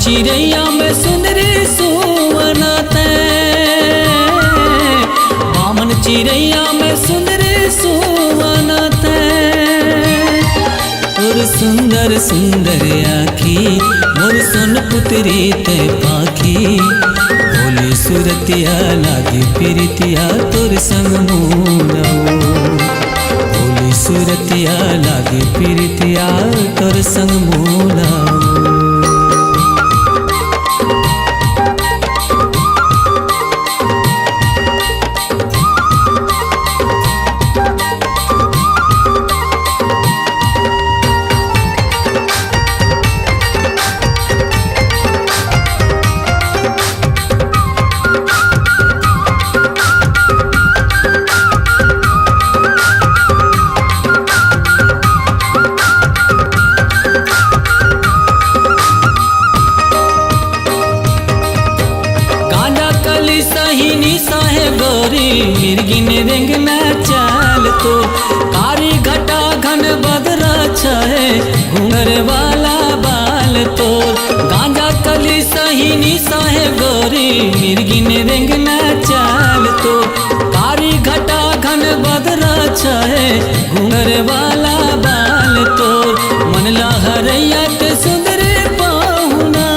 चिड़ैया में सुंदरी सुवनते, बामन चिड़ैया में सुंदरी सुवनते। और सुंदर सुंदर आखी मोर सोन पुत्री ते पाखी, भोली सुरतिया लागी प्रीतिया तोर संग मोलाओ। भोली सुरतिया लागी प्रीतिया तोर संग मोलाओ। सहीनी साहे गोरी मिर्गिन रेंगना चाल तो, कारी घटा घन बदरा छे घूंघर वाला बाल तो। गांजा कली सहीनी साहे गोरी मिर्गिन रेंगना चाल तो, कारी घटा घन बदरा छे घूंघर वाला बाल तो। मन लहरैया के सुंदर पाहुना,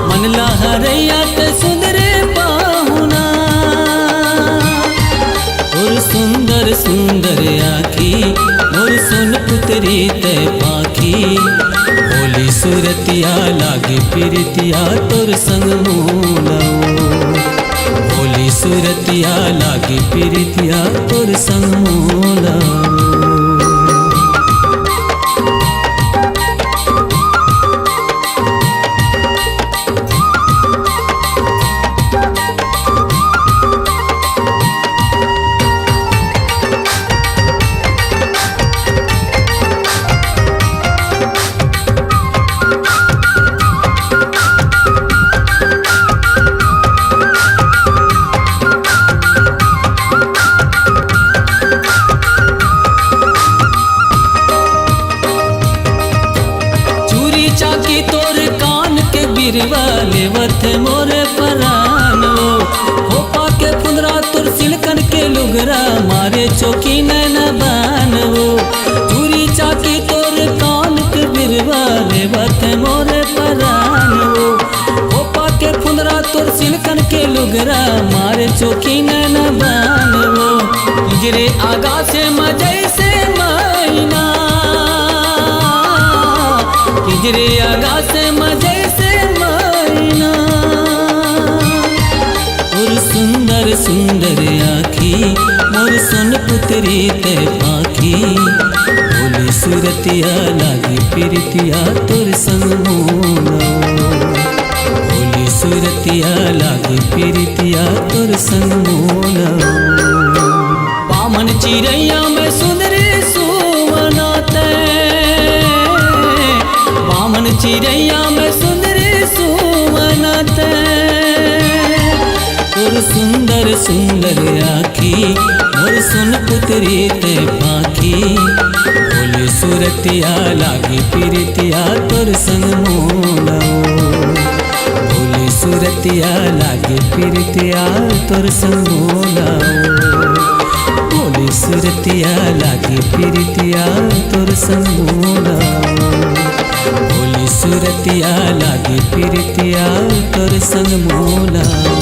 मन लहरैया के सुंदर पाहुना। और सुंदर सुंदर आखी मोर सोन पुत्री ते पाखी, भोली सुरतिया लागे प्रीतिया तोर संग मोलाओ। भोली सुरतिया लागे प्रीतिया तोर संग मोलाओ। चाकी तोर कान के बिरवा लेवत मोरे परानो, होपा के फुंदरा तोर सिलकन के लुगरा मारे चौकी नैना बानो। चूरी चाकी तोर कान के बिरवा लेवत मोरे परानो, होपा के फुंदरा तोर सिलकन के लुगरा मारे चौकी नैना बानो। इजरे आगा से मजै से मैना, इजरे आगा से मजे से मैना। और सुंदर सुंदर आखी मोर सोन पुत्री ते पाखी, भोली सुरतिया लागी प्रीतिया तोर संग मोलाओ। भोली सुरतिया लागी प्रीतिया तोर संग मोलाओ। बामन चिड़ैया में सुंदरी सुवनते, बामन चिड़ैया में सुंदरी सुवनते। और सुंदर सुंदर आखी मोर सोन पुत्री ते पाखी, भोली सुरतिया लागी प्रीतिया तोर संग मोलाओ। भोली सुरतिया लागी प्रीतिया तोर संग मोलाओ। भोली सुरतिया लागी प्रीतिया तोर संग मोलाओ। भोली सुरतिया लागी प्रीतिया तोर संग मोलाओ।